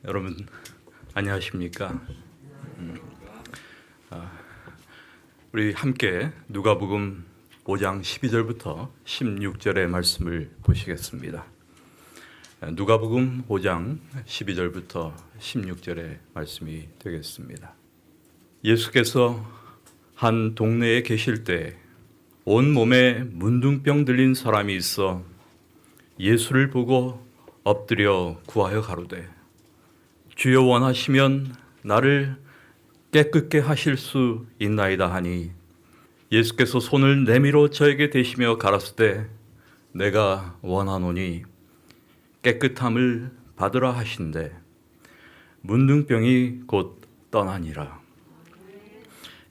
여러분 안녕하십니까? 우리 함께 누가복음 5장 12절부터 16절의 말씀을 보시겠습니다. 누가복음 5장 12절부터 16절의 말씀이 되겠습니다. 예수께서 한 동네에 계실 때 온몸에 문둥병 들린 사람이 있어 예수를 보고 엎드려 구하여 가로되 주여 원하시면 나를 깨끗게 하실 수 있나이다 하니 예수께서 손을 내밀어 저에게 대시며 가라사대 내가 원하노니 깨끗함을 받으라 하신대 문둥병이 곧 떠나니라.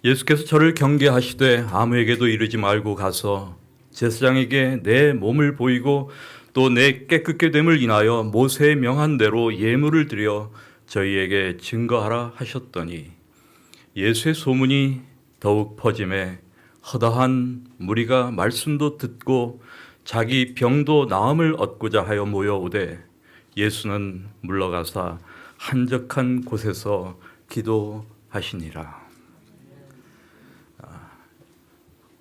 예수께서 저를 경계하시되 아무에게도 이르지 말고 가서 제사장에게 내 몸을 보이고 또 내 깨끗게 됨을 인하여 모세의 명한 대로 예물을 드려 저희에게 증거하라 하셨더니 예수의 소문이 더욱 퍼짐에 허다한 무리가 말씀도 듣고 자기 병도 나음을 얻고자 하여 모여오되 예수는 물러가사 한적한 곳에서 기도하시니라.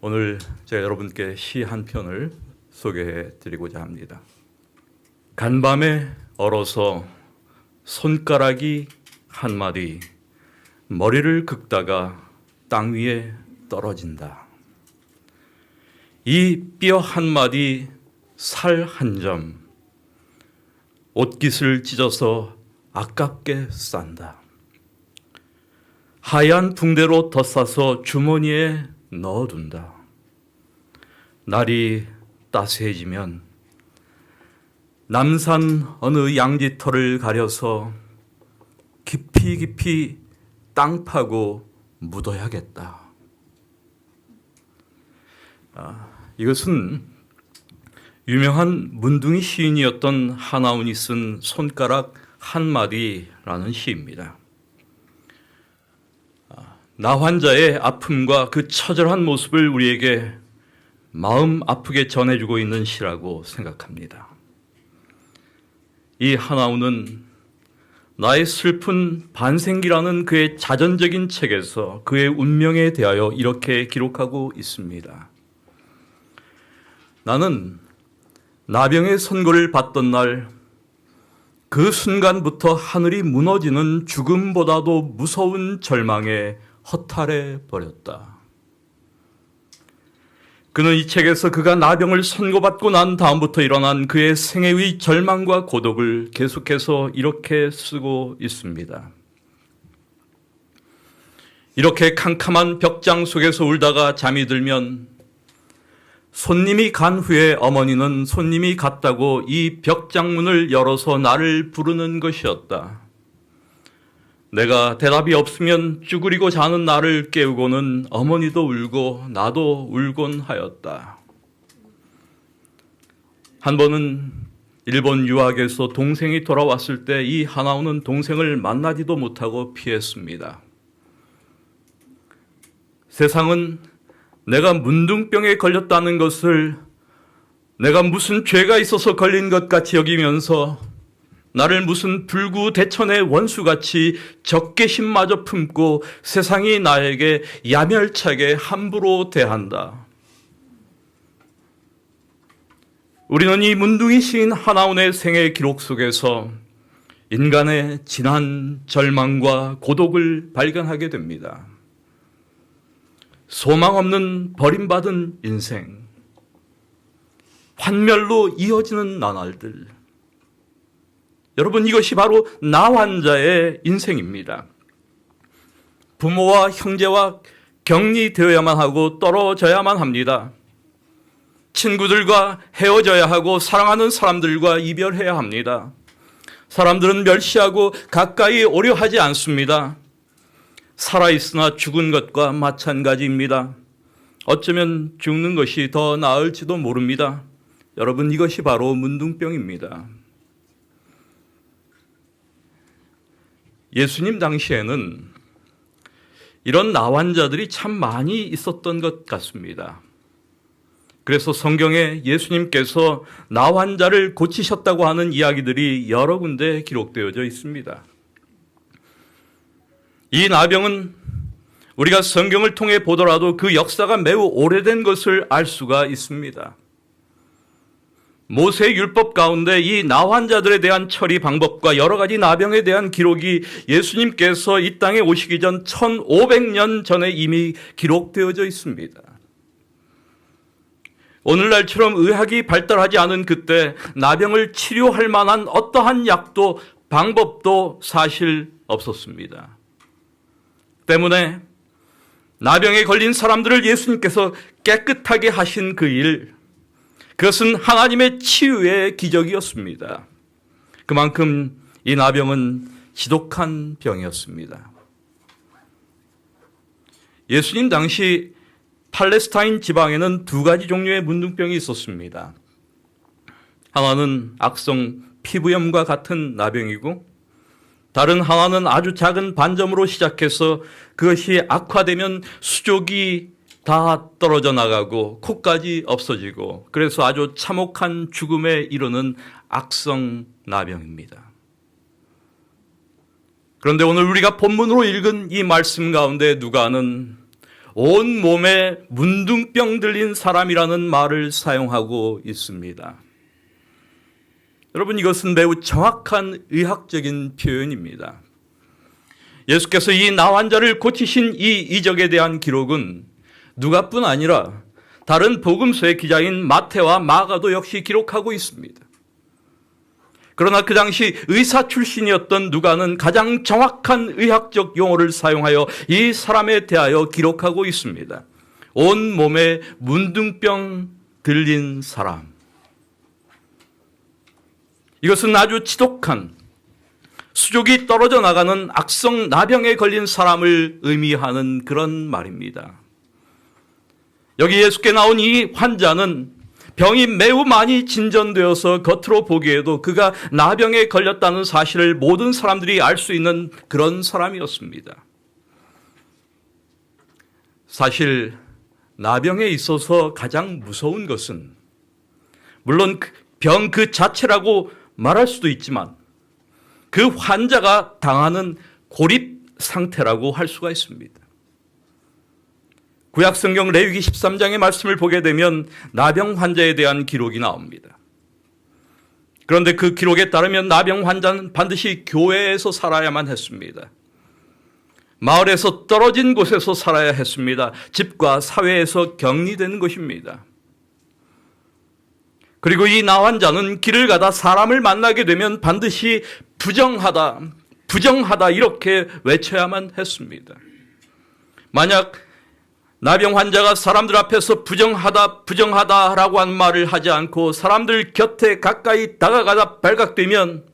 오늘 제가 여러분께 시 한 편을 소개해 드리고자 합니다. 간밤에 얼어서 손가락이 한 마디 머리를 긁다가 땅 위에 떨어진다. 이 뼈 한 마디 살 한 점 옷깃을 찢어서 아깝게 싼다. 하얀 붕대로 덧싸서 주머니에 넣어둔다. 날이 따스해지면 남산 어느 양지터를 가려서 깊이 땅 파고 묻어야겠다. 이것은 유명한 문둥이 시인이었던 하나운이 쓴 손가락 한 마디라는 시입니다. 나 환자의 아픔과 그 처절한 모습을 우리에게 마음 아프게 전해주고 있는 시라고 생각합니다. 이 하나운은 나의 슬픈 반생기라는 그의 자전적인 책에서 그의 운명에 대하여 이렇게 기록하고 있습니다. 나는 나병의 선고를 받던 날 그 순간부터 하늘이 무너지는 죽음보다도 무서운 절망에 허탈해 버렸다. 그는 이 책에서 그가 나병을 선고받고 난 다음부터 일어난 그의 생애의 절망과 고독을 계속해서 이렇게 쓰고 있습니다. 이렇게 캄캄한 벽장 속에서 울다가 잠이 들면 손님이 간 후에 어머니는 손님이 갔다고 이 벽장문을 열어서 나를 부르는 것이었다. 내가 대답이 없으면 쭈그리고 자는 나를 깨우고는 어머니도 울고 나도 울곤 하였다. 한 번은 일본 유학에서 동생이 돌아왔을 때 이 하나오는 동생을 만나지도 못하고 피했습니다. 세상은 내가 문둥병에 걸렸다는 것을 내가 무슨 죄가 있어서 걸린 것 같이 여기면서 나를 무슨 불구대천의 원수같이 적개심마저 품고 세상이 나에게 야멸차게 함부로 대한다. 우리는 이 문둥이 시인 하나운의 생애 기록 속에서 인간의 진한 절망과 고독을 발견하게 됩니다. 소망 없는 버림받은 인생, 환멸로 이어지는 나날들. 여러분, 이것이 바로 나 환자의 인생입니다. 부모와 형제와 격리되어야만 하고 떨어져야만 합니다. 친구들과 헤어져야 하고 사랑하는 사람들과 이별해야 합니다. 사람들은 멸시하고 가까이 오려 하지 않습니다. 살아있으나 죽은 것과 마찬가지입니다. 어쩌면 죽는 것이 더 나을지도 모릅니다. 여러분, 이것이 바로 문둥병입니다. 예수님 당시에는 이런 나환자들이 참 많이 있었던 것 같습니다. 그래서 성경에 예수님께서 나환자를 고치셨다고 하는 이야기들이 여러 군데 기록되어져 있습니다. 이 나병은 우리가 성경을 통해 보더라도 그 역사가 매우 오래된 것을 알 수가 있습니다. 모세 율법 가운데 이 나환자들에 대한 처리 방법과 여러 가지 나병에 대한 기록이 예수님께서 이 땅에 오시기 전 1500년 전에 이미 기록되어져 있습니다. 오늘날처럼 의학이 발달하지 않은 그때 나병을 치료할 만한 어떠한 약도 방법도 사실 없었습니다. 때문에 나병에 걸린 사람들을 예수님께서 깨끗하게 하신 그 일, 그것은 하나님의 치유의 기적이었습니다. 그만큼 이 나병은 지독한 병이었습니다. 예수님 당시 팔레스타인 지방에는 두 가지 종류의 문둥병이 있었습니다. 하나는 악성 피부염과 같은 나병이고, 다른 하나는 아주 작은 반점으로 시작해서 그것이 악화되면 수족이 다 떨어져 나가고 코까지 없어지고, 그래서 아주 참혹한 죽음에 이르는 악성 나병입니다. 그런데 오늘 우리가 본문으로 읽은 이 말씀 가운데 누가는 온 몸에 문둥병 들린 사람이라는 말을 사용하고 있습니다. 여러분, 이것은 매우 정확한 의학적인 표현입니다. 예수께서 이 나환자를 고치신 이 이적에 대한 기록은 누가뿐 아니라 다른 복음서의 기자인 마태와 마가도 역시 기록하고 있습니다. 그러나 그 당시 의사 출신이었던 누가는 가장 정확한 의학적 용어를 사용하여 이 사람에 대하여 기록하고 있습니다. 온 몸에 문둥병 들린 사람. 이것은 아주 지독한 수족이 떨어져 나가는 악성 나병에 걸린 사람을 의미하는 그런 말입니다. 여기 예수께 나온 이 환자는 병이 매우 많이 진전되어서 겉으로 보기에도 그가 나병에 걸렸다는 사실을 모든 사람들이 알 수 있는 그런 사람이었습니다. 사실 나병에 있어서 가장 무서운 것은 물론 병 그 자체라고 말할 수도 있지만 그 환자가 당하는 고립 상태라고 할 수가 있습니다. 구약성경 레위기 13장의 말씀을 보게 되면 나병 환자에 대한 기록이 나옵니다. 그런데 그 기록에 따르면 나병 환자는 반드시 교회에서 살아야만 했습니다. 마을에서 떨어진 곳에서 살아야 했습니다. 집과 사회에서 격리된 것입니다. 그리고 이 나환자는 길을 가다 사람을 만나게 되면 반드시 부정하다, 부정하다 이렇게 외쳐야만 했습니다. 만약 나병 환자가 사람들 앞에서 부정하다, 부정하다라고 한 말을 하지 않고 사람들 곁에 가까이 다가가다 발각되면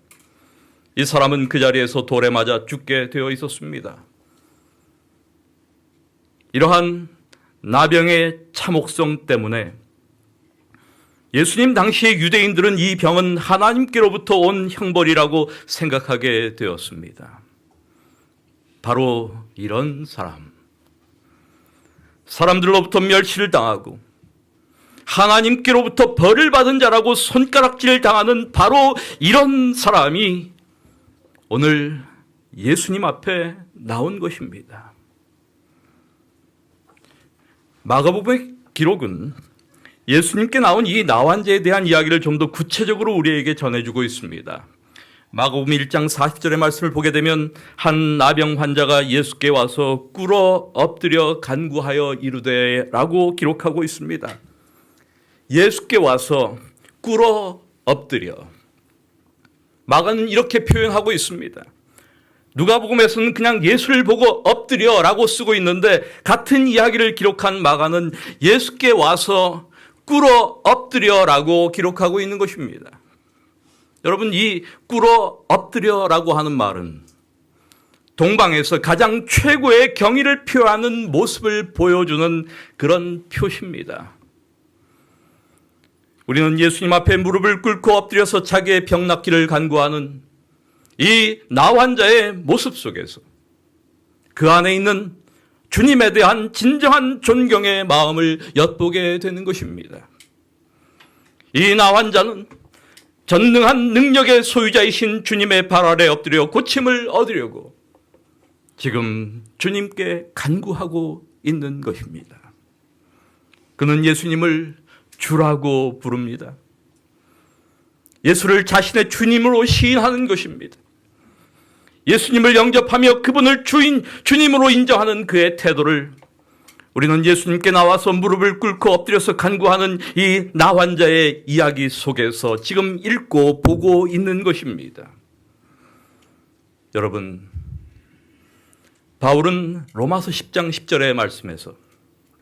이 사람은 그 자리에서 돌에 맞아 죽게 되어 있었습니다. 이러한 나병의 참혹성 때문에 예수님 당시의 유대인들은 이 병은 하나님께로부터 온 형벌이라고 생각하게 되었습니다. 바로 이런 사람들로부터 멸시를 당하고 하나님께로부터 벌을 받은 자라고 손가락질을 당하는 바로 이런 사람이 오늘 예수님 앞에 나온 것입니다. 마가복음의 기록은 예수님께 나온 이 나환자에 대한 이야기를 좀 더 구체적으로 우리에게 전해주고 있습니다. 마가복음 1장 40절의 말씀을 보게 되면 한 나병 환자가 예수께 와서 꿇어 엎드려 간구하여 이르되 라고 기록하고 있습니다. 예수께 와서 꿇어 엎드려. 마가는 이렇게 표현하고 있습니다. 누가복음에서는 그냥 예수를 보고 엎드려 라고 쓰고 있는데 같은 이야기를 기록한 마가는 예수께 와서 꿇어 엎드려 라고 기록하고 있는 것입니다. 여러분, 이 꿇어 엎드려라고 하는 말은 동방에서 가장 최고의 경의를 표하는 모습을 보여주는 그런 표시입니다. 우리는 예수님 앞에 무릎을 꿇고 엎드려서 자기의 병 낫기를 간구하는 이 나환자의 모습 속에서 그 안에 있는 주님에 대한 진정한 존경의 마음을 엿보게 되는 것입니다. 이 나환자는 전능한 능력의 소유자이신 주님의 발 아래 엎드려 고침을 얻으려고 지금 주님께 간구하고 있는 것입니다. 그는 예수님을 주라고 부릅니다. 예수를 자신의 주님으로 시인하는 것입니다. 예수님을 영접하며 그분을 주님으로 인정하는 그의 태도를 우리는 예수님께 나와서 무릎을 꿇고 엎드려서 간구하는 이 나 환자의 이야기 속에서 지금 읽고 보고 있는 것입니다. 여러분, 바울은 로마서 10장 10절의 말씀에서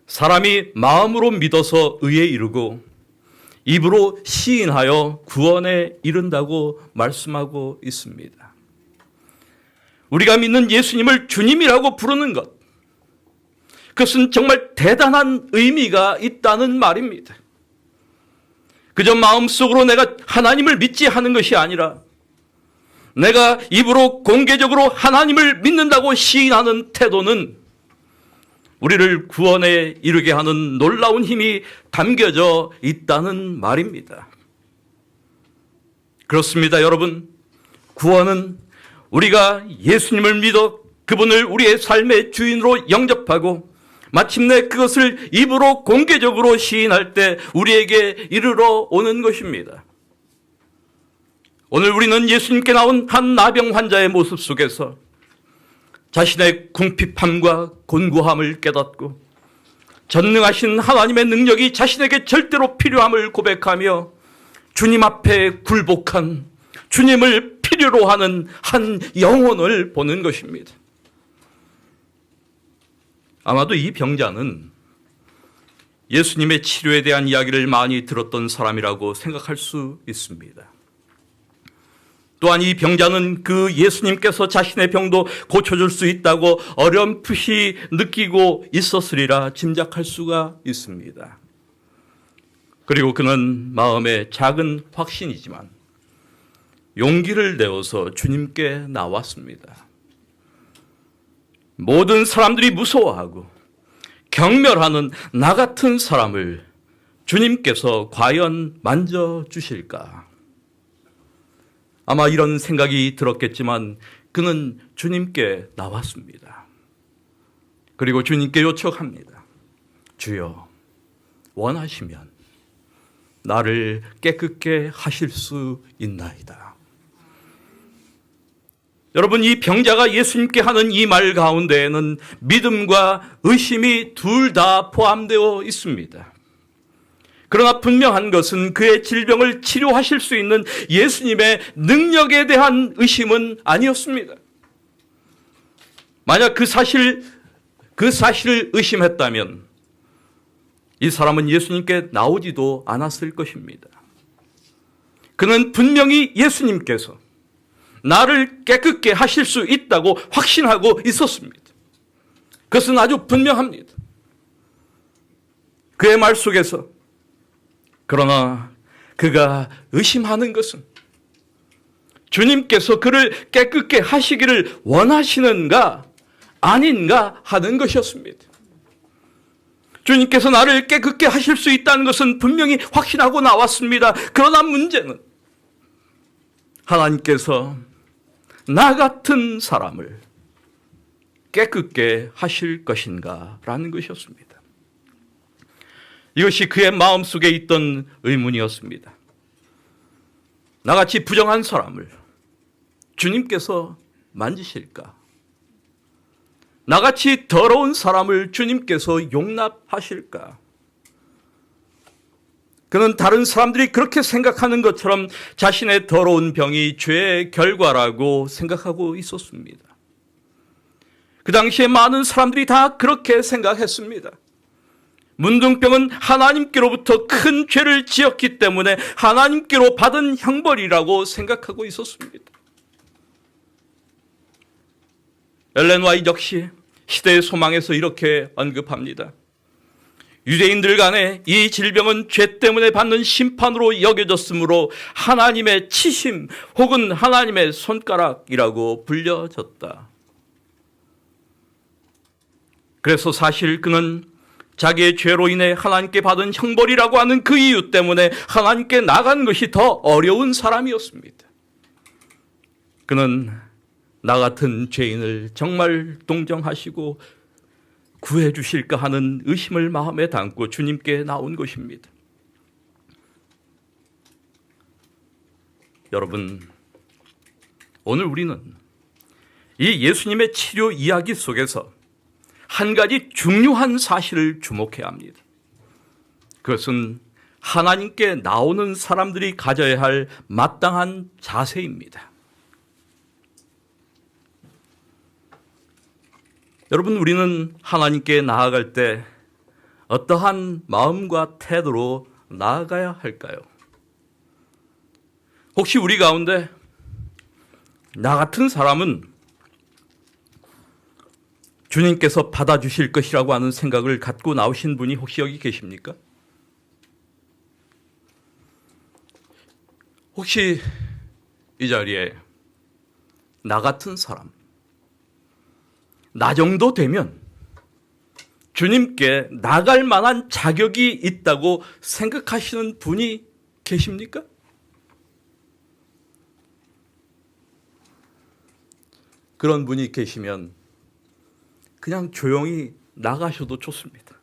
사람이 마음으로 믿어서 의에 이르고 입으로 시인하여 구원에 이른다고 말씀하고 있습니다. 우리가 믿는 예수님을 주님이라고 부르는 것, 그것은 정말 대단한 의미가 있다는 말입니다. 그저 마음속으로 내가 하나님을 믿지 하는 것이 아니라 내가 입으로 공개적으로 하나님을 믿는다고 시인하는 태도는 우리를 구원에 이르게 하는 놀라운 힘이 담겨져 있다는 말입니다. 그렇습니다, 여러분. 구원은 우리가 예수님을 믿어 그분을 우리의 삶의 주인으로 영접하고 마침내 그것을 입으로 공개적으로 시인할 때 우리에게 이르러 오는 것입니다. 오늘 우리는 예수님께 나온 한 나병 환자의 모습 속에서 자신의 궁핍함과 곤고함을 깨닫고 전능하신 하나님의 능력이 자신에게 절대로 필요함을 고백하며 주님 앞에 굴복한, 주님을 필요로 하는 한 영혼을 보는 것입니다. 아마도 이 병자는 예수님의 치료에 대한 이야기를 많이 들었던 사람이라고 생각할 수 있습니다. 또한 이 병자는 그 예수님께서 자신의 병도 고쳐줄 수 있다고 어렴풋이 느끼고 있었으리라 짐작할 수가 있습니다. 그리고 그는 마음에 작은 확신이지만 용기를 내어서 주님께 나왔습니다. 모든 사람들이 무서워하고 경멸하는 나 같은 사람을 주님께서 과연 만져주실까? 아마 이런 생각이 들었겠지만 그는 주님께 나왔습니다. 그리고 주님께 요청합니다. 주여, 원하시면 나를 깨끗게 하실 수 있나이다. 여러분, 이 병자가 예수님께 하는 이 말 가운데에는 믿음과 의심이 둘 다 포함되어 있습니다. 그러나 분명한 것은 그의 질병을 치료하실 수 있는 예수님의 능력에 대한 의심은 아니었습니다. 만약 그 사실을 의심했다면 이 사람은 예수님께 나오지도 않았을 것입니다. 그는 분명히 예수님께서 나를 깨끗게 하실 수 있다고 확신하고 있었습니다. 그것은 아주 분명합니다. 그의 말 속에서. 그러나 그가 의심하는 것은 주님께서 그를 깨끗게 하시기를 원하시는가 아닌가 하는 것이었습니다. 주님께서 나를 깨끗게 하실 수 있다는 것은 분명히 확신하고 나왔습니다. 그러나 문제는 하나님께서 나 같은 사람을 깨끗게 하실 것인가 라는 것이었습니다. 이것이 그의 마음속에 있던 의문이었습니다. 나같이 부정한 사람을 주님께서 만지실까? 나같이 더러운 사람을 주님께서 용납하실까? 그는 다른 사람들이 그렇게 생각하는 것처럼 자신의 더러운 병이 죄의 결과라고 생각하고 있었습니다. 그 당시에 많은 사람들이 다 그렇게 생각했습니다. 문둥병은 하나님께로부터 큰 죄를 지었기 때문에 하나님께로 받은 형벌이라고 생각하고 있었습니다. 엘렌 화이트 역시 시대의 소망에서 이렇게 언급합니다. 유대인들 간에 이 질병은 죄 때문에 받는 심판으로 여겨졌으므로 하나님의 치심 혹은 하나님의 손가락이라고 불려졌다. 그래서 사실 그는 자기의 죄로 인해 하나님께 받은 형벌이라고 하는 그 이유 때문에 하나님께 나간 것이 더 어려운 사람이었습니다. 그는 나 같은 죄인을 정말 동정하시고 구해 주실까 하는 의심을 마음에 담고 주님께 나온 것입니다. 여러분, 오늘 우리는 이 예수님의 치료 이야기 속에서 한 가지 중요한 사실을 주목해야 합니다. 그것은 하나님께 나오는 사람들이 가져야 할 마땅한 자세입니다. 여러분, 우리는 하나님께 나아갈 때 어떠한 마음과 태도로 나아가야 할까요? 혹시 우리 가운데 나 같은 사람은 주님께서 받아주실 것이라고 하는 생각을 갖고 나오신 분이 혹시 여기 계십니까? 혹시 이 자리에 나 같은 사람, 나 정도 되면 주님께 나갈 만한 자격이 있다고 생각하시는 분이 계십니까? 그런 분이 계시면 그냥 조용히 나가셔도 좋습니다.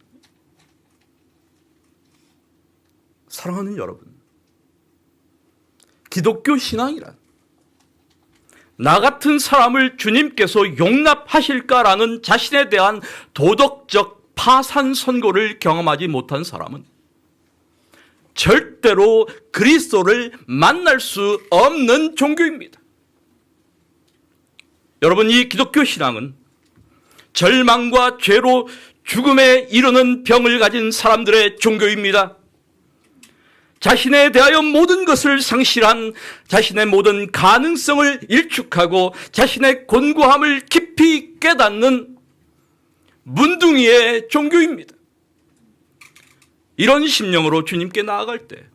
사랑하는 여러분, 기독교 신앙이란 나 같은 사람을 주님께서 용납하실까라는 자신에 대한 도덕적 파산 선고를 경험하지 못한 사람은 절대로 그리스도를 만날 수 없는 종교입니다. 여러분, 이 기독교 신앙은 절망과 죄로 죽음에 이르는 병을 가진 사람들의 종교입니다. 자신에 대하여 모든 것을 상실한, 자신의 모든 가능성을 일축하고 자신의 곤고함을 깊이 깨닫는 문둥이의 종교입니다. 이런 심령으로 주님께 나아갈 때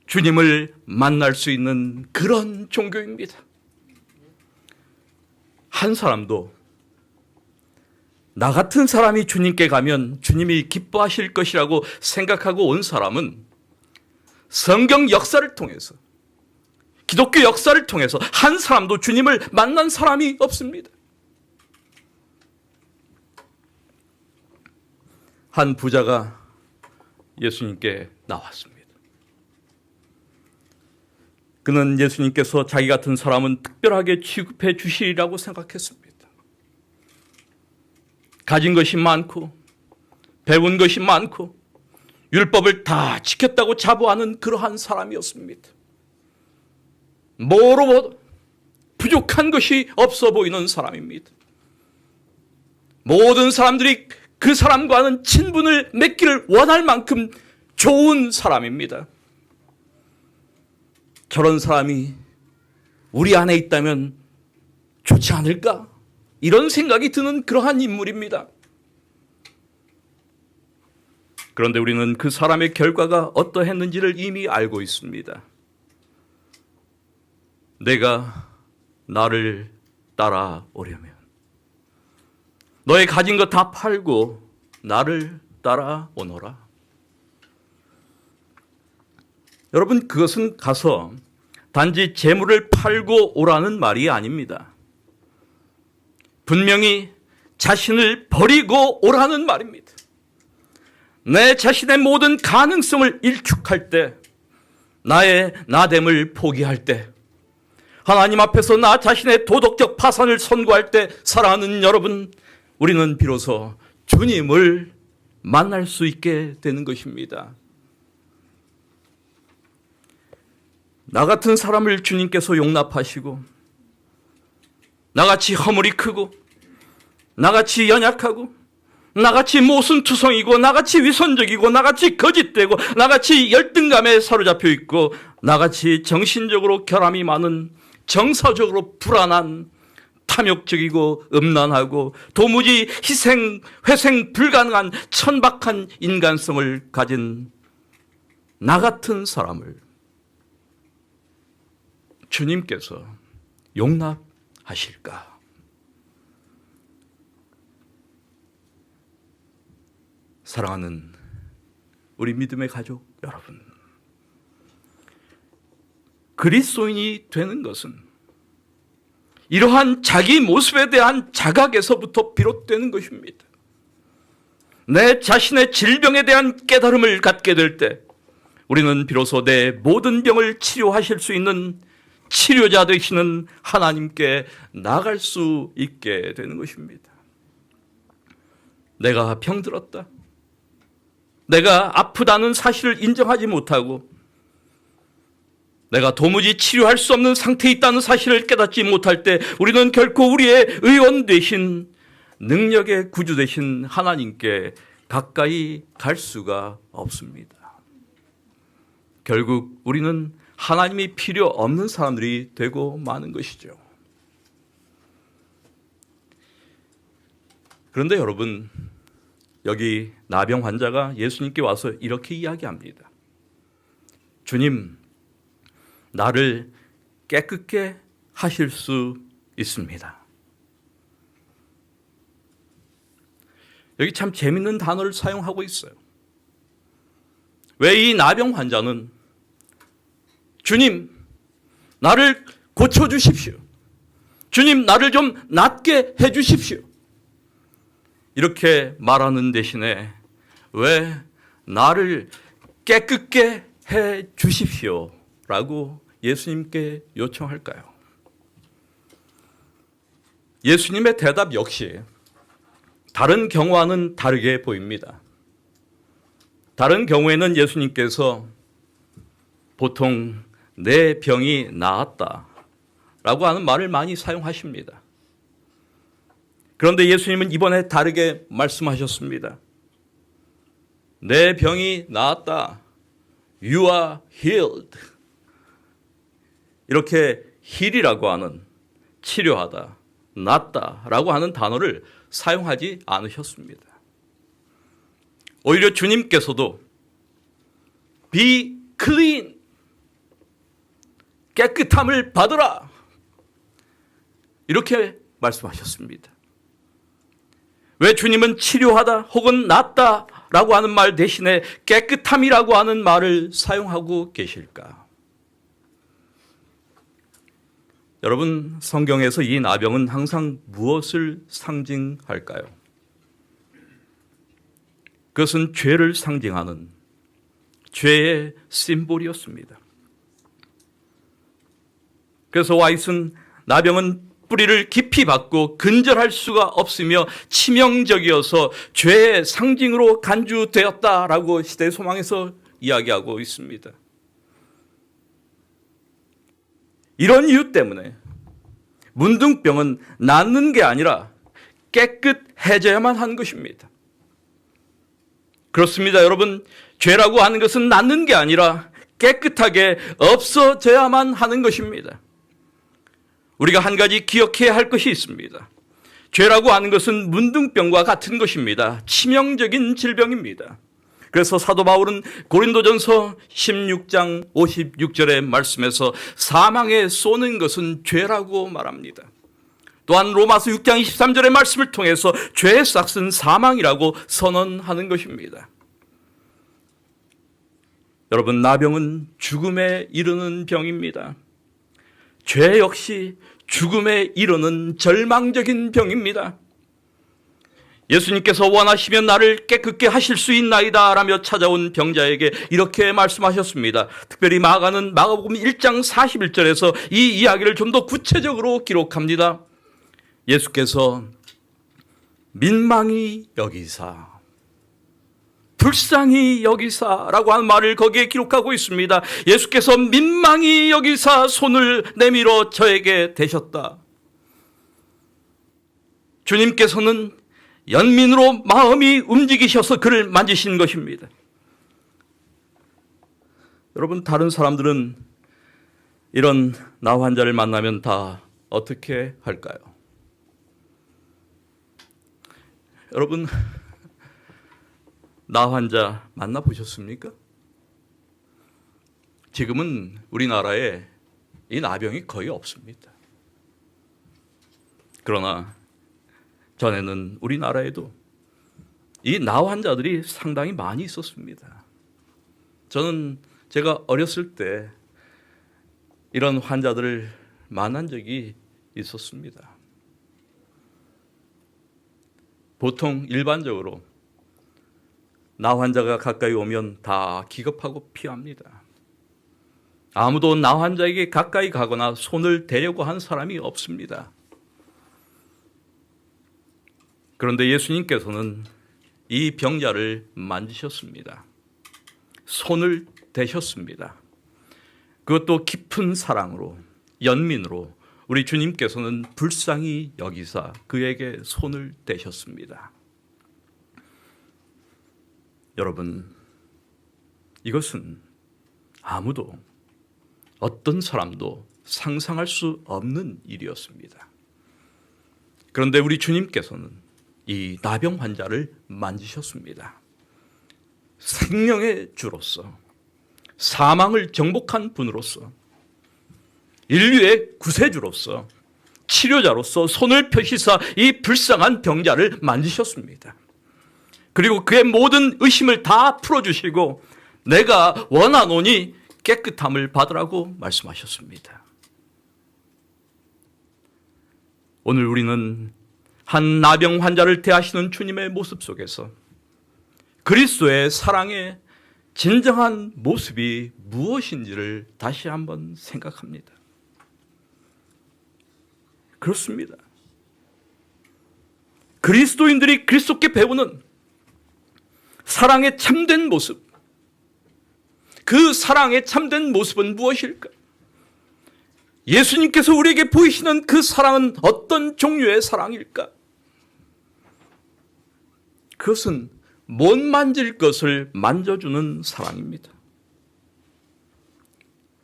주님을 만날 수 있는 그런 종교입니다. 한 사람도 나 같은 사람이 주님께 가면 주님이 기뻐하실 것이라고 생각하고 온 사람은 성경 역사를 통해서, 기독교 역사를 통해서 한 사람도 주님을 만난 사람이 없습니다. 한 부자가 예수님께 나왔습니다. 그는 예수님께서 자기 같은 사람은 특별하게 취급해 주시리라고 생각했습니다. 가진 것이 많고 배운 것이 많고 율법을 다 지켰다고 자부하는 그러한 사람이었습니다. 뭐로 부족한 것이 없어 보이는 사람입니다. 모든 사람들이 그 사람과는 친분을 맺기를 원할 만큼 좋은 사람입니다. 저런 사람이 우리 안에 있다면 좋지 않을까? 이런 생각이 드는 그러한 인물입니다. 그런데 우리는 그 사람의 결과가 어떠했는지를 이미 알고 있습니다. 내가 나를 따라오려면 너의 가진 것 다 팔고 나를 따라오너라. 여러분, 그것은 가서 단지 재물을 팔고 오라는 말이 아닙니다. 분명히 자신을 버리고 오라는 말입니다. 내 자신의 모든 가능성을 일축할 때, 나의 나됨을 포기할 때, 하나님 앞에서 나 자신의 도덕적 파산을 선고할 때, 사랑하는 여러분, 우리는 비로소 주님을 만날 수 있게 되는 것입니다. 나 같은 사람을 주님께서 용납하시고, 나같이 허물이 크고, 나같이 연약하고, 나같이 모순투성이고, 나같이 위선적이고, 나같이 거짓되고, 나같이 열등감에 사로잡혀 있고, 나같이 정신적으로 결함이 많은, 정서적으로 불안한, 탐욕적이고 음란하고 도무지 회생 불가능한 천박한 인간성을 가진 나 같은 사람을 주님께서 용납하실까? 사랑하는 우리 믿음의 가족 여러분, 그리스도인이 되는 것은 이러한 자기 모습에 대한 자각에서부터 비롯되는 것입니다. 내 자신의 질병에 대한 깨달음을 갖게 될 때 우리는 비로소 내 모든 병을 치료하실 수 있는 치료자 되시는 하나님께 나갈 수 있게 되는 것입니다. 내가 병들었다. 내가 아프다는 사실을 인정하지 못하고 내가 도무지 치료할 수 없는 상태에 있다는 사실을 깨닫지 못할 때 우리는 결코 우리의 의원 되신 능력의 구주 되신 하나님께 가까이 갈 수가 없습니다. 결국 우리는 하나님이 필요 없는 사람들이 되고 마는 것이죠. 그런데 여러분, 여기 나병 환자가 예수님께 와서 이렇게 이야기합니다. 주님, 나를 깨끗게 하실 수 있습니다. 여기 참 재밌는 단어를 사용하고 있어요. 왜 이 나병 환자는 주님, 나를 고쳐주십시오. 주님, 나를 좀 낫게 해주십시오. 이렇게 말하는 대신에 왜 나를 깨끗게 해주십시오 라고 예수님께 요청할까요? 예수님의 대답 역시 다른 경우와는 다르게 보입니다. 다른 경우에는 예수님께서 보통 내 병이 나았다 라고 하는 말을 많이 사용하십니다. 그런데 예수님은 이번에 다르게 말씀하셨습니다. 내 병이 나았다. You are healed. 이렇게 heal이라고 하는 치료하다, 낫다라고 하는 단어를 사용하지 않으셨습니다. 오히려 주님께서도 be clean, 깨끗함을 받으라 이렇게 말씀하셨습니다. 왜 주님은 치료하다 혹은 낫다라고 하는 말 대신에 깨끗함이라고 하는 말을 사용하고 계실까? 여러분, 성경에서 이 나병은 항상 무엇을 상징할까요? 그것은 죄를 상징하는 죄의 심볼이었습니다. 그래서 와이슨 나병은 뿌리를 깊이 박고 근절할 수가 없으며 치명적이어서 죄의 상징으로 간주되었다라고 시대 소망에서 이야기하고 있습니다. 이런 이유 때문에 문둥병은 낫는 게 아니라 깨끗해져야만 하는 것입니다. 그렇습니다, 여러분. 죄라고 하는 것은 낫는 게 아니라 깨끗하게 없어져야만 하는 것입니다. 우리가 한 가지 기억해야 할 것이 있습니다. 죄라고 하는 것은 문둥병과 같은 것입니다. 치명적인 질병입니다. 그래서 사도 바울은 고린도전서 16장 56절의 말씀에서 사망에 쏘는 것은 죄라고 말합니다. 또한 로마서 6장 23절의 말씀을 통해서 죄의 싹은 사망이라고 선언하는 것입니다. 여러분, 나병은 죽음에 이르는 병입니다. 죄 역시 죽음에 이르는 절망적인 병입니다. 예수님께서 원하시면 나를 깨끗게 하실 수 있나이다 라며 찾아온 병자에게 이렇게 말씀하셨습니다. 특별히 마가는 마가복음 1장 41절에서 이 이야기를 좀 더 구체적으로 기록합니다. 예수께서 민망히 여기사, 불쌍히 여기사라고 하는 말을 거기에 기록하고 있습니다. 예수께서 민망히 여기사 손을 내밀어 저에게 대셨다. 주님께서는 연민으로 마음이 움직이셔서 그를 만지신 것입니다. 여러분, 다른 사람들은 이런 나 환자를 만나면 다 어떻게 할까요? 여러분, 나 환자 만나보셨습니까? 지금은 우리나라에 이 나병이 거의 없습니다. 그러나 전에는 우리나라에도 이 나 환자들이 상당히 많이 있었습니다. 저는 제가 어렸을 때 이런 환자들을 만난 적이 있었습니다. 보통 일반적으로 나 환자가 가까이 오면 다 기겁하고 피합니다. 아무도 나 환자에게 가까이 가거나 손을 대려고 한 사람이 없습니다. 그런데 예수님께서는 이 병자를 만지셨습니다. 손을 대셨습니다. 그것도 깊은 사랑으로, 연민으로 우리 주님께서는 불쌍히 여기사 그에게 손을 대셨습니다. 여러분, 이것은 아무도, 어떤 사람도 상상할 수 없는 일이었습니다. 그런데 우리 주님께서는 이 나병 환자를 만지셨습니다. 생명의 주로서, 사망을 정복한 분으로서, 인류의 구세주로서, 치료자로서 손을 펴시사 이 불쌍한 병자를 만지셨습니다. 그리고 그의 모든 의심을 다 풀어주시고 내가 원하노니 깨끗함을 받으라고 말씀하셨습니다. 오늘 우리는 한 나병 환자를 대하시는 주님의 모습 속에서 그리스도의 사랑의 진정한 모습이 무엇인지를 다시 한번 생각합니다. 그렇습니다. 그리스도인들이 그리스도께 배우는 사랑의 참된 모습, 그 사랑의 참된 모습은 무엇일까? 예수님께서 우리에게 보이시는 그 사랑은 어떤 종류의 사랑일까? 그것은 못 만질 것을 만져주는 사랑입니다.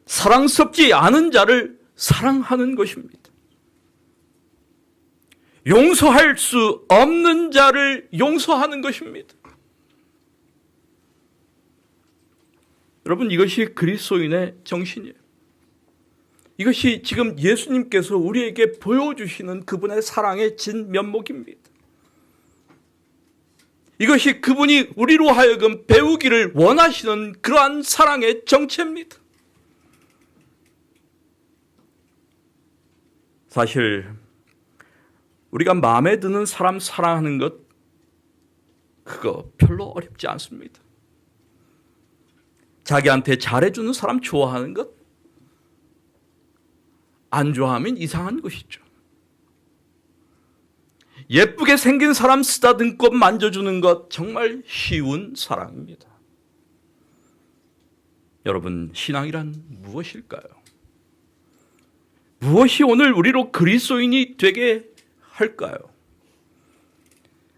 사랑스럽지 않은 자를 사랑하는 것입니다. 용서할 수 없는 자를 용서하는 것입니다. 여러분, 이것이 그리스도인의 정신이에요. 이것이 지금 예수님께서 우리에게 보여주시는 그분의 사랑의 진면목입니다. 이것이 그분이 우리로 하여금 배우기를 원하시는 그러한 사랑의 정체입니다. 사실 우리가 마음에 드는 사람 사랑하는 것, 그거 별로 어렵지 않습니다. 자기한테 잘해주는 사람 좋아하는 것, 안 좋아하면 이상한 것이죠. 예쁘게 생긴 사람 쓰다듬고 만져주는 것, 정말 쉬운 사랑입니다. 여러분, 신앙이란 무엇일까요? 무엇이 오늘 우리로 그리스도인이 되게 할까요?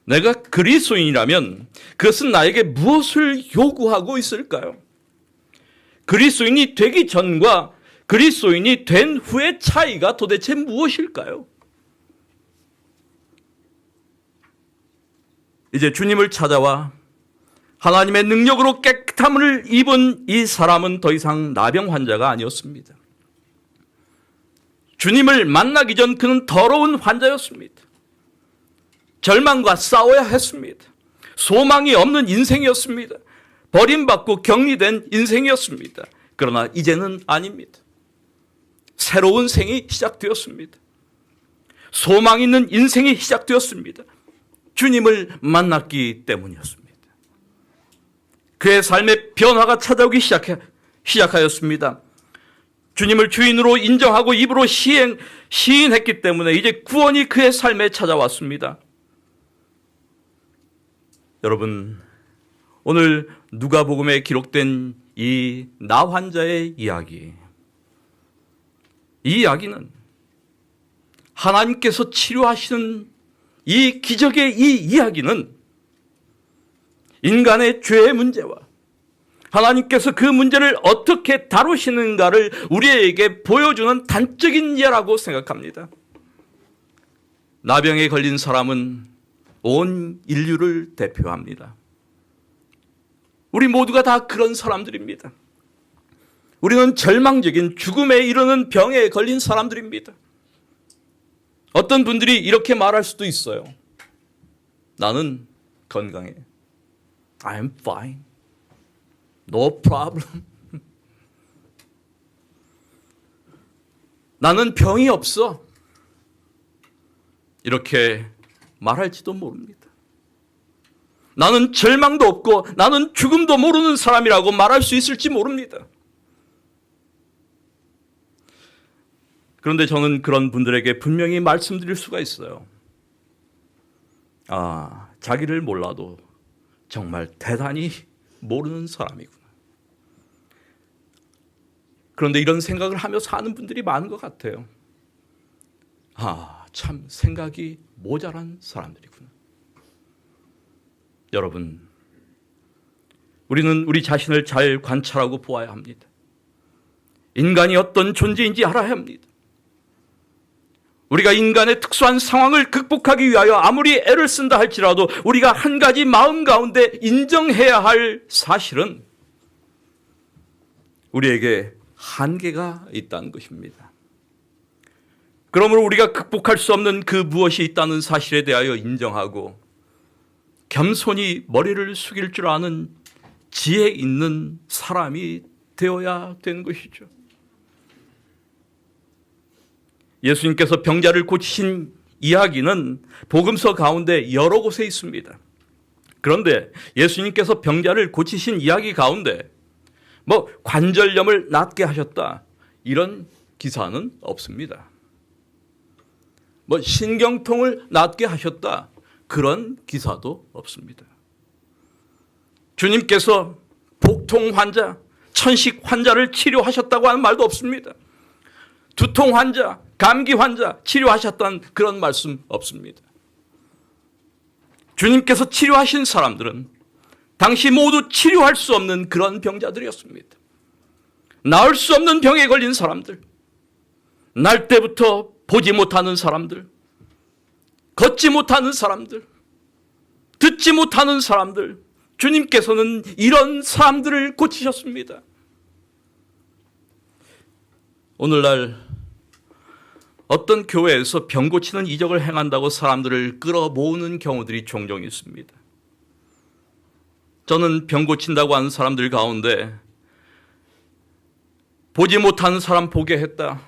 내가 그리스도인이라면 그것은 나에게 무엇을 요구하고 있을까요? 그리스도인이 되기 전과 그리스도인이 된 후의 차이가 도대체 무엇일까요? 이제 주님을 찾아와 하나님의 능력으로 깨끗함을 입은 이 사람은 더 이상 나병 환자가 아니었습니다. 주님을 만나기 전 그는 더러운 환자였습니다. 절망과 싸워야 했습니다. 소망이 없는 인생이었습니다. 버림받고 격리된 인생이었습니다. 그러나 이제는 아닙니다. 새로운 생이 시작되었습니다. 소망 있는 인생이 시작되었습니다. 주님을 만났기 때문이었습니다. 그의 삶의 변화가 찾아오기 시작하였습니다. 주님을 주인으로 인정하고 입으로 시인했기 때문에 이제 구원이 그의 삶에 찾아왔습니다. 여러분, 오늘 누가복음에 기록된 이 나 환자의 이야기, 이 이야기는 하나님께서 치료하시는 이 기적의 이 이야기는 인간의 죄의 문제와 하나님께서 그 문제를 어떻게 다루시는가를 우리에게 보여주는 단적인 예라고 생각합니다. 나병에 걸린 사람은 온 인류를 대표합니다. 우리 모두가 다 그런 사람들입니다. 우리는 절망적인 죽음에 이르는 병에 걸린 사람들입니다. 어떤 분들이 이렇게 말할 수도 있어요. 나는 건강해. I'm fine. No problem. 나는 병이 없어. 이렇게 말할지도 모릅니다. 나는 절망도 없고 나는 죽음도 모르는 사람이라고 말할 수 있을지 모릅니다. 그런데 저는 그런 분들에게 분명히 말씀드릴 수가 있어요. 자기를 몰라도 정말 대단히 모르는 사람이구나. 그런데 이런 생각을 하며 사는 분들이 많은 것 같아요. 참 생각이 모자란 사람들이구나. 여러분, 우리는 우리 자신을 잘 관찰하고 보아야 합니다. 인간이 어떤 존재인지 알아야 합니다. 우리가 인간의 특수한 상황을 극복하기 위하여 아무리 애를 쓴다 할지라도 우리가 한 가지 마음 가운데 인정해야 할 사실은 우리에게 한계가 있다는 것입니다. 그러므로 우리가 극복할 수 없는 그 무엇이 있다는 사실에 대하여 인정하고 겸손히 머리를 숙일 줄 아는 지혜 있는 사람이 되어야 되는 것이죠. 예수님께서 병자를 고치신 이야기는 복음서 가운데 여러 곳에 있습니다. 그런데 예수님께서 병자를 고치신 이야기 가운데 관절염을 낫게 하셨다 이런 기사는 없습니다. 신경통을 낫게 하셨다 그런 기사도 없습니다. 주님께서 복통 환자, 천식 환자를 치료하셨다고 하는 말도 없습니다. 두통 환자, 감기 환자 치료하셨다는 그런 말씀 없습니다. 주님께서 치료하신 사람들은 당시 모두 치료할 수 없는 그런 병자들이었습니다. 나을 수 없는 병에 걸린 사람들, 날 때부터 보지 못하는 사람들, 걷지 못하는 사람들, 듣지 못하는 사람들, 주님께서는 이런 사람들을 고치셨습니다. 오늘날 어떤 교회에서 병 고치는 이적을 행한다고 사람들을 끌어모으는 경우들이 종종 있습니다. 저는 병 고친다고 하는 사람들 가운데 보지 못하는 사람 보게 했다,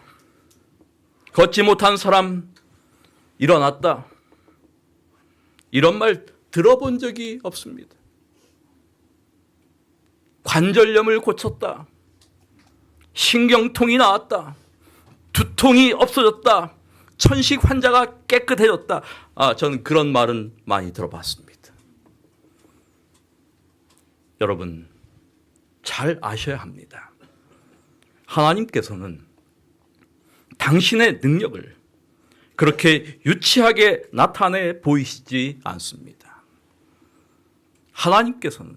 걷지 못한 사람 일어났다, 이런 말 들어본 적이 없습니다. 관절염을 고쳤다, 신경통이 나았다, 두통이 없어졌다, 천식 환자가 깨끗해졌다. 저는 그런 말은 많이 들어봤습니다. 여러분, 잘 아셔야 합니다. 하나님께서는 당신의 능력을 그렇게 유치하게 나타내 보이시지 않습니다. 하나님께서는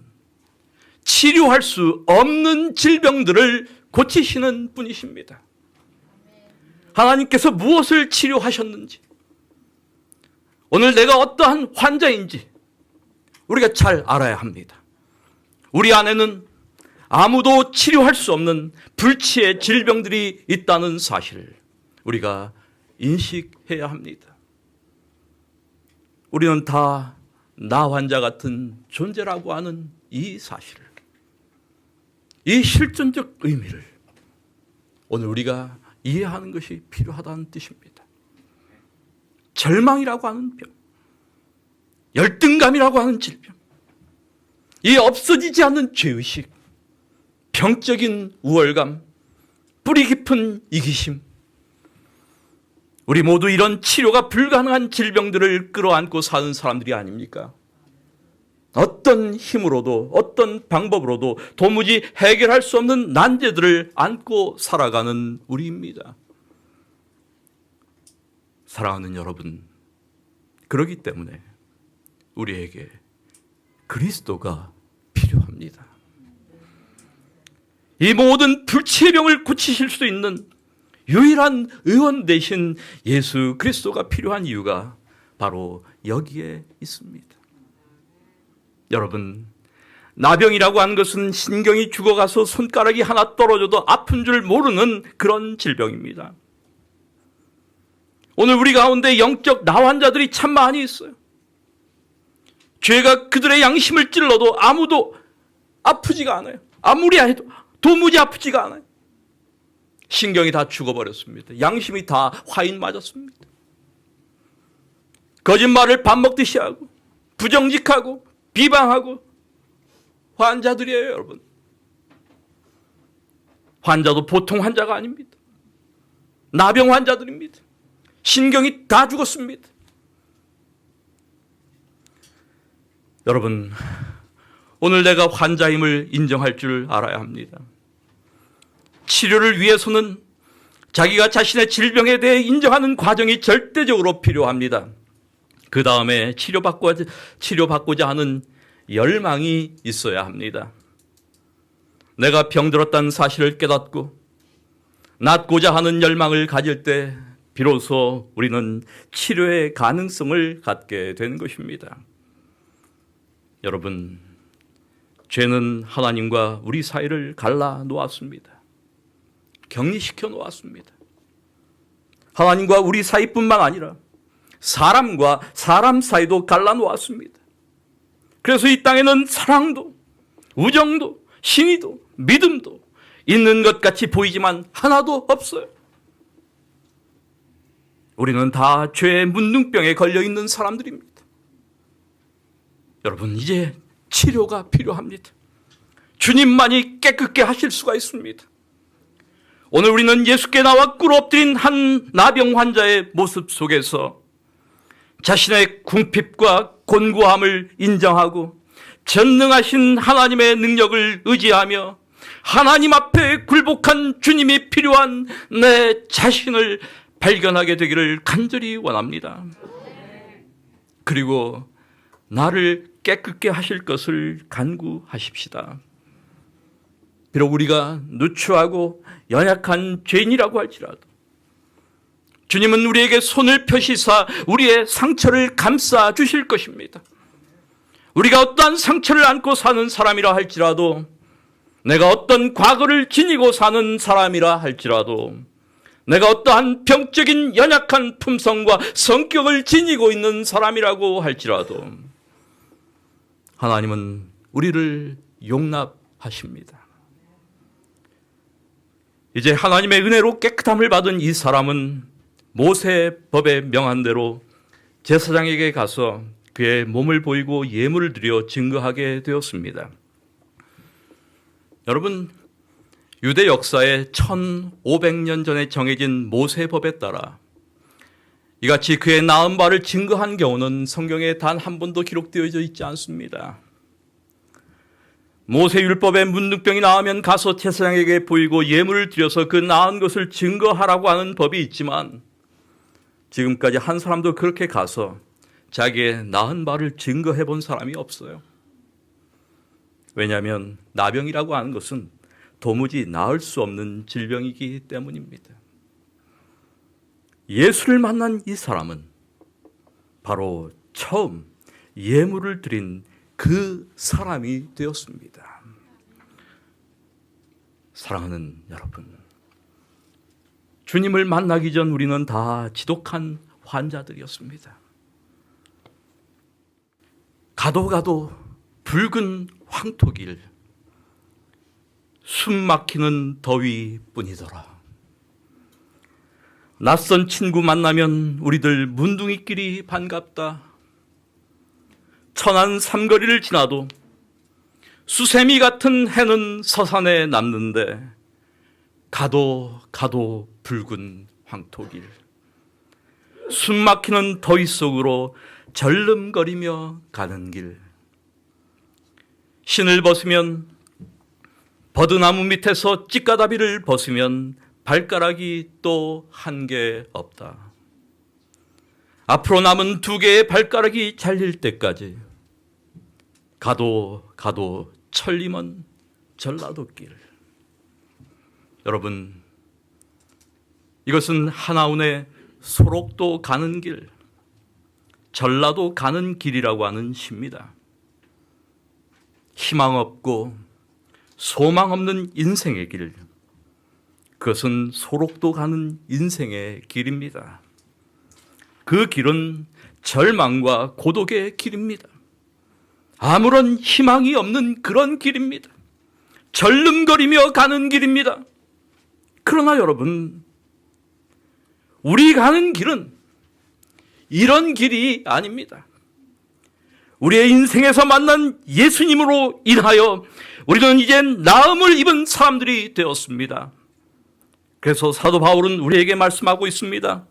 치료할 수 없는 질병들을 고치시는 분이십니다. 하나님께서 무엇을 치료하셨는지, 오늘 내가 어떠한 환자인지 우리가 잘 알아야 합니다. 우리 안에는 아무도 치료할 수 없는 불치의 질병들이 있다는 사실을 우리가 인식해야 합니다. 우리는 다 나 환자 같은 존재라고 하는 이 사실을, 이 실존적 의미를 오늘 우리가 이해하는 것이 필요하다는 뜻입니다. 절망이라고 하는 병, 열등감이라고 하는 질병, 이 없어지지 않는 죄의식, 병적인 우월감, 뿌리 깊은 이기심, 우리 모두 이런 치료가 불가능한 질병들을 끌어안고 사는 사람들이 아닙니까? 어떤 힘으로도 어떤 방법으로도 도무지 해결할 수 없는 난제들을 안고 살아가는 우리입니다. 사랑하는 여러분, 그렇기 때문에 우리에게 그리스도가 필요합니다. 이 모든 불치의 병을 고치실 수 있는 유일한 의원 되신 예수 그리스도가 필요한 이유가 바로 여기에 있습니다. 여러분, 나병이라고 하는 것은 신경이 죽어가서 손가락이 하나 떨어져도 아픈 줄 모르는 그런 질병입니다. 오늘 우리 가운데 영적 나환자들이 참 많이 있어요. 죄가 그들의 양심을 찔러도 아무도 아프지가 않아요. 아무리 해도 도무지 아프지가 않아요. 신경이 다 죽어버렸습니다. 양심이 다 화인 맞았습니다. 거짓말을 밥 먹듯이 하고 부정직하고 비방하고 환자들이에요, 여러분. 환자도 보통 환자가 아닙니다. 나병 환자들입니다. 신경이 다 죽었습니다. 여러분, 오늘 내가 환자임을 인정할 줄 알아야 합니다. 치료를 위해서는 자기가 자신의 질병에 대해 인정하는 과정이 절대적으로 필요합니다. 그 다음에 치료받고자 하는 열망이 있어야 합니다. 내가 병들었다는 사실을 깨닫고 낫고자 하는 열망을 가질 때 비로소 우리는 치료의 가능성을 갖게 되는 것입니다. 여러분, 죄는 하나님과 우리 사이를 갈라 놓았습니다. 격리시켜 놓았습니다. 하나님과 우리 사이뿐만 아니라 사람과 사람 사이도 갈라 놓았습니다. 그래서 이 땅에는 사랑도, 우정도, 신의도, 믿음도 있는 것 같이 보이지만 하나도 없어요. 우리는 다 죄의 문둥병에 걸려 있는 사람들입니다. 여러분, 이제 치료가 필요합니다. 주님만이 깨끗게 하실 수가 있습니다. 오늘 우리는 예수께 나와 꿇어 엎드린 한 나병 환자의 모습 속에서 자신의 궁핍과 곤고함을 인정하고 전능하신 하나님의 능력을 의지하며 하나님 앞에 굴복한 주님이 필요한 내 자신을 발견하게 되기를 간절히 원합니다. 그리고 나를 깨끗게 하실 것을 간구하십시다. 비록 우리가 누추하고 연약한 죄인이라고 할지라도 주님은 우리에게 손을 펴시사 우리의 상처를 감싸 주실 것입니다. 우리가 어떠한 상처를 안고 사는 사람이라 할지라도, 내가 어떤 과거를 지니고 사는 사람이라 할지라도, 내가 어떠한 병적인 연약한 품성과 성격을 지니고 있는 사람이라고 할지라도 하나님은 우리를 용납하십니다. 이제 하나님의 은혜로 깨끗함을 받은 이 사람은 모세법에 명한 대로 제사장에게 가서 그의 몸을 보이고 예물을 드려 증거하게 되었습니다. 여러분, 유대 역사에 1500년 전에 정해진 모세법에 따라 이같이 그의 나은 바를 증거한 경우는 성경에 단 한 번도 기록되어져 있지 않습니다. 모세율법에 문둥병이 나으면 가서 제사장에게 보이고 예물을 드려서 그 나은 것을 증거하라고 하는 법이 있지만 지금까지 한 사람도 그렇게 가서 자기의 나은 바를 증거해 본 사람이 없어요. 왜냐하면 나병이라고 하는 것은 도무지 나을 수 없는 질병이기 때문입니다. 예수를 만난 이 사람은 바로 처음 예물을 드린 그 사람이 되었습니다. 사랑하는 여러분, 주님을 만나기 전 우리는 다 지독한 환자들이었습니다. 가도 붉은 황토길, 숨 막히는 더위뿐이더라. 낯선 친구 만나면 우리들 문둥이끼리 반갑다. 천안 삼거리를 지나도 수세미 같은 해는 서산에 남는데 가도 붉은 황토길, 숨 막히는 더위 속으로 절름거리며 가는 길, 신을 벗으면 버드나무 밑에서 찌까다비를 벗으면 발가락이 또 한 개 없다. 앞으로 남은 2개의 발가락이 잘릴 때까지 가도 천리먼 전라도길. 여러분, 이것은 하나운의 소록도 가는 길, 전라도 가는 길이라고 하는 시입니다. 희망 없고 소망 없는 인생의 길, 그것은 소록도 가는 인생의 길입니다. 그 길은 절망과 고독의 길입니다. 아무런 희망이 없는 그런 길입니다. 절름거리며 가는 길입니다. 그러나 여러분, 우리 가는 길은 이런 길이 아닙니다. 우리의 인생에서 만난 예수님으로 인하여 우리는 이제 나음을 입은 사람들이 되었습니다. 그래서 사도 바울은 우리에게 말씀하고 있습니다.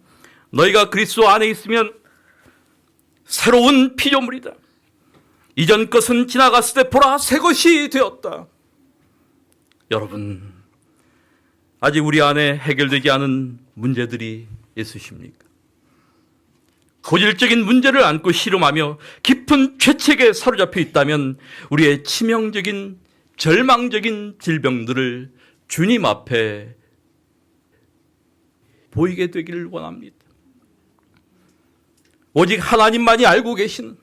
너희가 그리스도 안에 있으면 새로운 피조물이다. 이전 것은 지나갔을 때 보라 새 것이 되었다. 여러분, 아직 우리 안에 해결되지 않은 문제들이 있으십니까? 고질적인 문제를 안고 씨름하며 깊은 죄책에 사로잡혀 있다면 우리의 치명적인 절망적인 질병들을 주님 앞에 보이게 되기를 원합니다. 오직 하나님만이 알고 계시는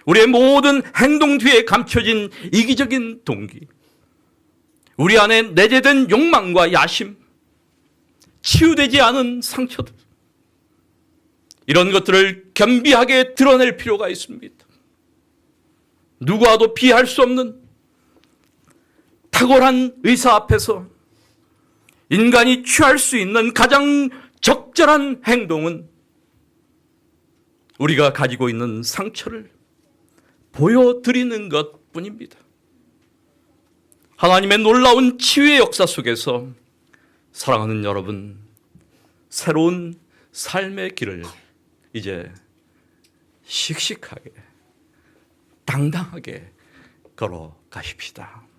우리의 모든 행동 뒤에 감춰진 이기적인 동기, 우리 안에 내재된 욕망과 야심, 치유되지 않은 상처들, 이런 것들을 겸비하게 드러낼 필요가 있습니다. 누구와도 비할 수 없는 탁월한 의사 앞에서 인간이 취할 수 있는 가장 적절한 행동은 우리가 가지고 있는 상처를 보여드리는 것뿐입니다. 하나님의 놀라운 치유의 역사 속에서 사랑하는 여러분, 새로운 삶의 길을 이제 씩씩하게 당당하게 걸어가십시다.